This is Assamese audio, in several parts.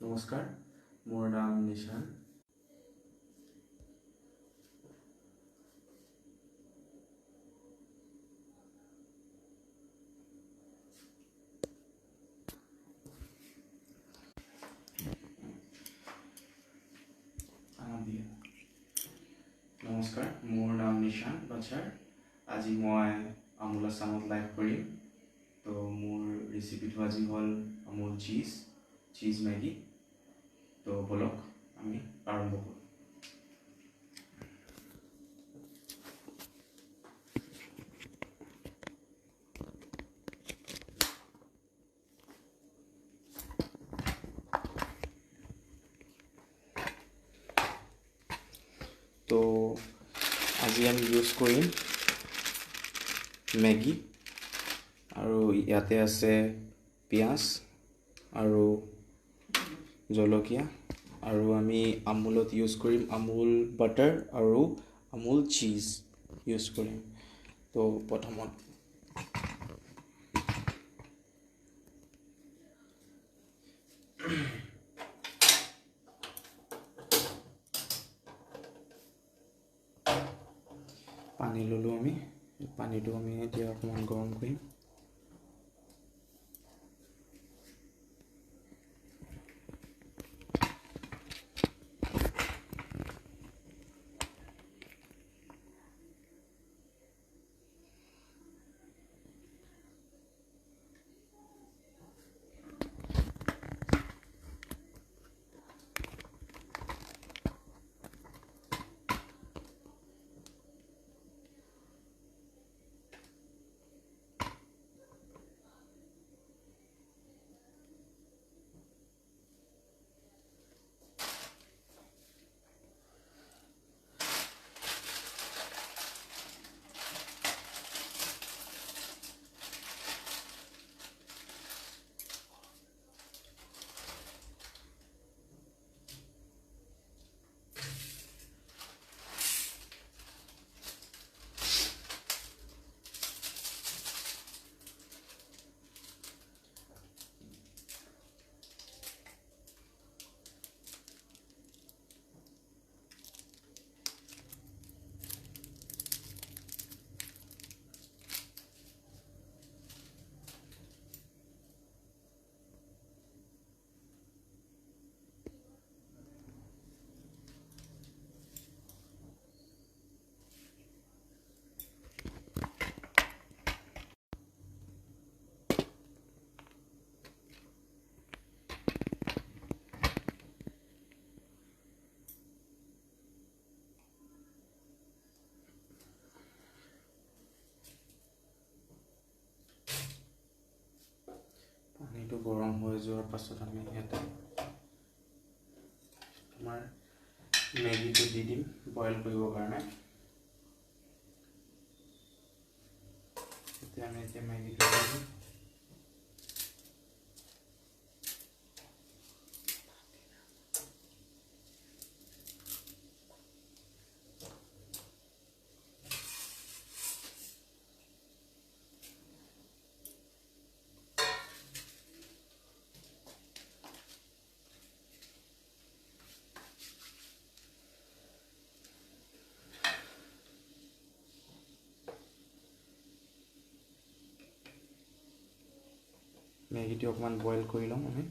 নমস্কাৰ, মোৰ নাম নিশান। নমস্কাৰ, মোৰ নাম নিশান বাছাৰ। আজি মই আমুল আছামত লাইভ কৰিম। তো মোৰ ৰেচিপিটো আজি হ'ল আমুল চীজ মেগী। তো বলক আমি আৰম্ভ কৰোঁ। তো আজি আমি ইউজ কৰিম মেগী, আৰু ইয়াতে আছে পিঁয়াজ আৰু জলকীয়া, আৰু আমি আমুলত ইউজ কৰিম আমুল বাটাৰ আৰু আমুল চীজ ইউজ কৰিম। তো প্ৰথমত পানী ল'লোঁ। আমি পানীটো এতিয়া অকণমান গৰম কৰিম। পানীটো গৰম হৈ যোৱাৰ পাছত আমি ইয়াতে আমাৰ মেগীটো দি দিম বইল কৰিবৰ কাৰণে। আমি এতিয়া মেগীটো দি দিম। মেগীটো অকণমান বইল কৰি ল'ম আমি।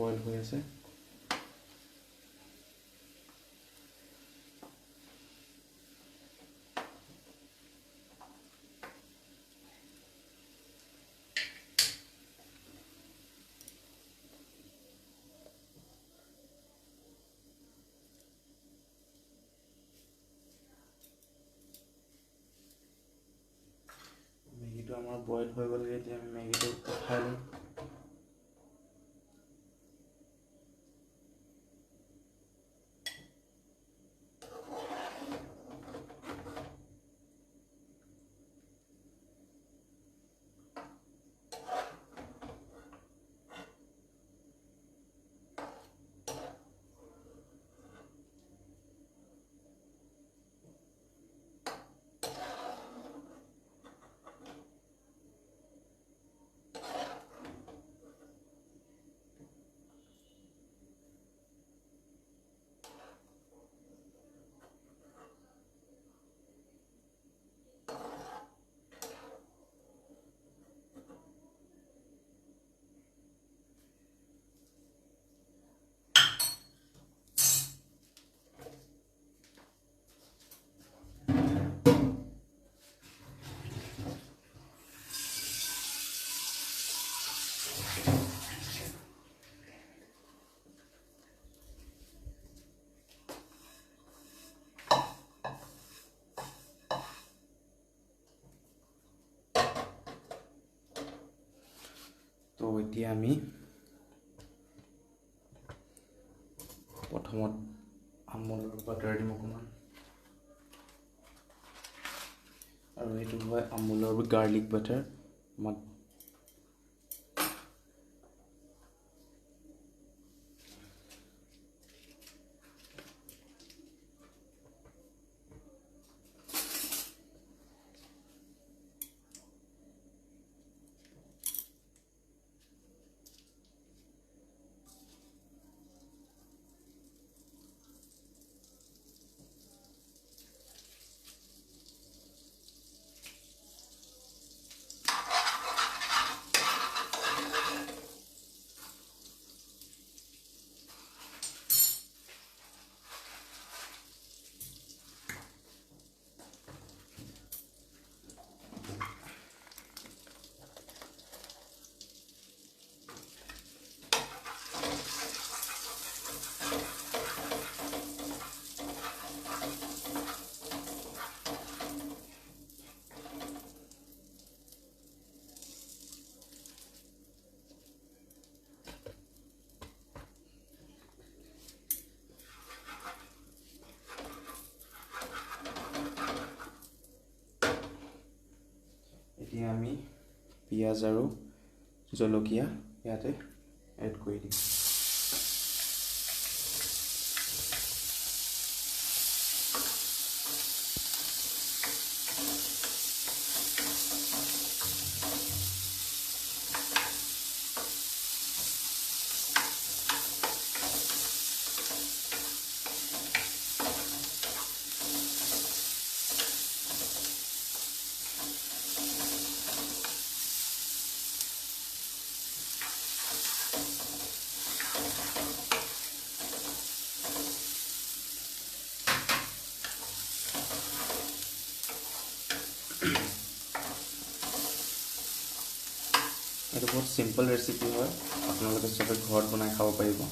বইল হৈ আছে। মেগীটো আমাৰ বইল হৈ গ'লগৈ, এতিয়া আমি মেগীটো উঠাই লওঁ। তো এতিয়া আমি প্ৰথমত আমুলৰ বাটাৰ দিম অকণমান, আৰু এইটো হয় আমুলৰ গাৰ্লিক বাটাৰ। আমাক এতিয়া আমি পিঁয়াজ আৰু জলকীয়া ইয়াতে এড কৰি দিম। এইটো বহুত সিম্পল ৰেচিপি হয়, আপোনালোকে চবে ঘৰত বনাই খাব পাৰিব।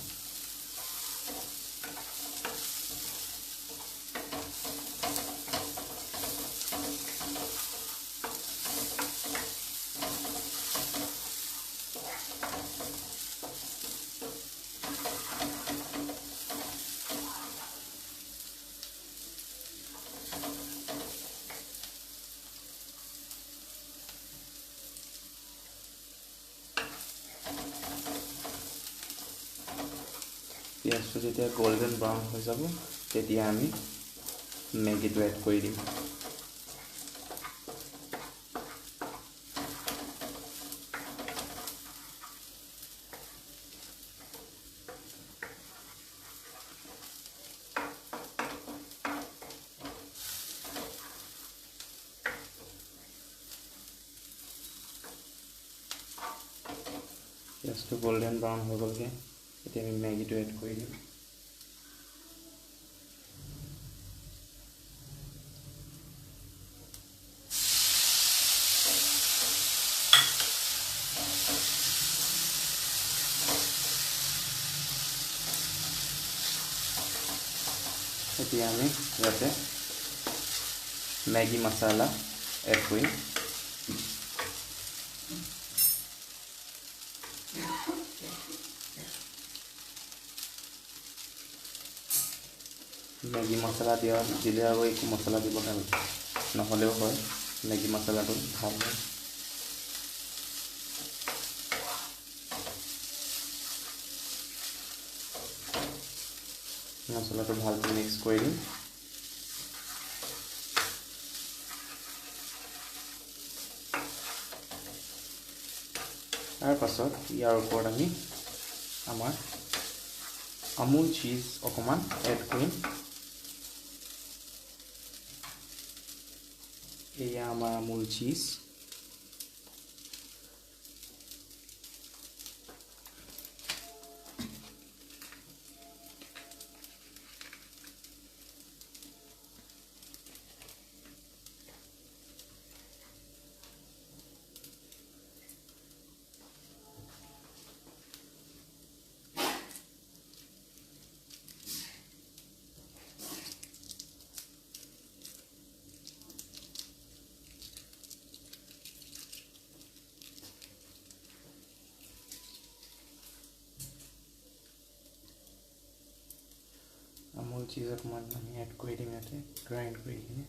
পিঁয়াজটো যেতিয়া গোল্ডেন ব্ৰাউন হৈ যাব, তেতিয়া আমি মেগীটো এড কৰি দিম। পিঁয়াজটো গোল্ডেন ব্ৰাউন হৈ গ'লগৈ, এতিয়া আমি মেগীটো এড কৰি দিম। এতিয়া আমি ইয়াতে মেগী মছলা এড কৰিম। মেগী মছলা দিলে আৰু একো মছলা দিব নহ'লেও হয়, মেগী মছলাটো ভাল হয়। মছলাটো ভালকৈ মিক্স কৰি দিম। তাৰ পাছত ইয়াৰ ওপৰত আমি আমাৰ আমুল চীজ অকণমান এড কৰিম। এয়া আমাৰ আমুল চীজ। আমুল চীজ অকণমান আমি এড কৰি দিম ইয়াতে গ্ৰাইণ্ড কৰি কিনে।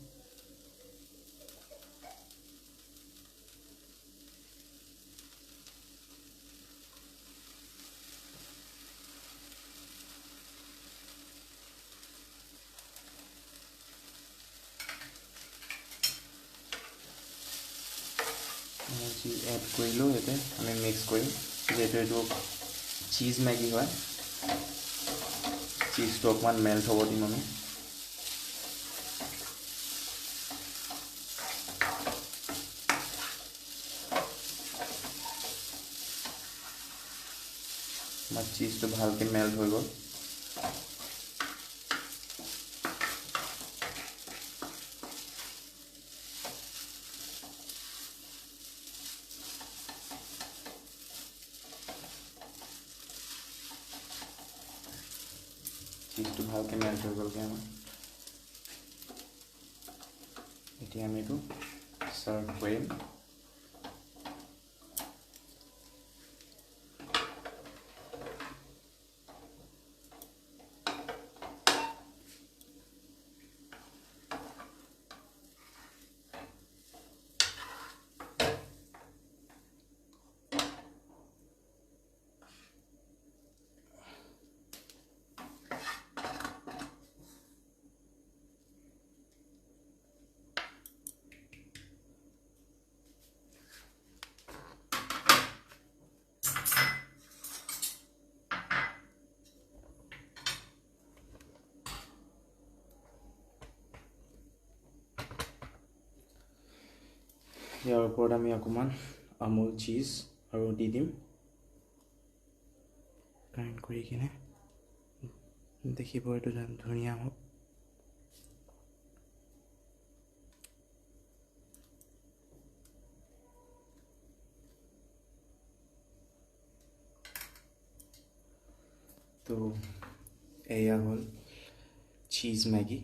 আমুল চীজ এড কৰিলোঁ, ইয়াতে আমি মিক্স কৰিম। যিহেতু এইটো চীজ মেগী হয়, চীজটো অকণমান মেল্ট হ'ব দিম আমি। আমাৰ চীজটো ভালকৈ মেল্ট হৈ গ'ল। চীজটো ভালকৈ মেল্ট হৈ গ'লগৈ আমাৰ। এতিয়া আমি এইটো চাৰ্ভ কৰিম। ইয়াৰ ওপৰত আমি অকণমান আমুল চীজ আৰু দি দিম গ্ৰাইণ্ড কৰি কিনে। দেখিব এইটো ধুনীয়া হ'ব। তো এয়া হ'ল চীজ মেগী।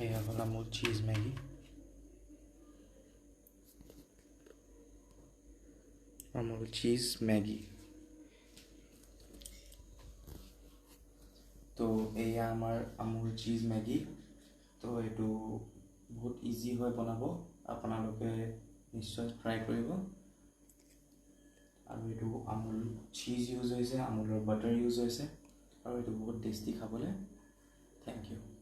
এয়া হ'ল Amul cheese Maggi. Amul cheese Maggi. তো এয়া আমাৰ আমুল চীজ মেগী। তো এইটো বহুত ইজি হয় বনাব, আপোনালোকে নিশ্চয় ট্ৰাই কৰিব। আৰু এইটো আমুল চীজ ইউজ হৈছে, আমুলৰ বাটাৰ ইউজ হৈছে, আৰু এইটো বহুত টেষ্টি খাবলৈ। Thank U.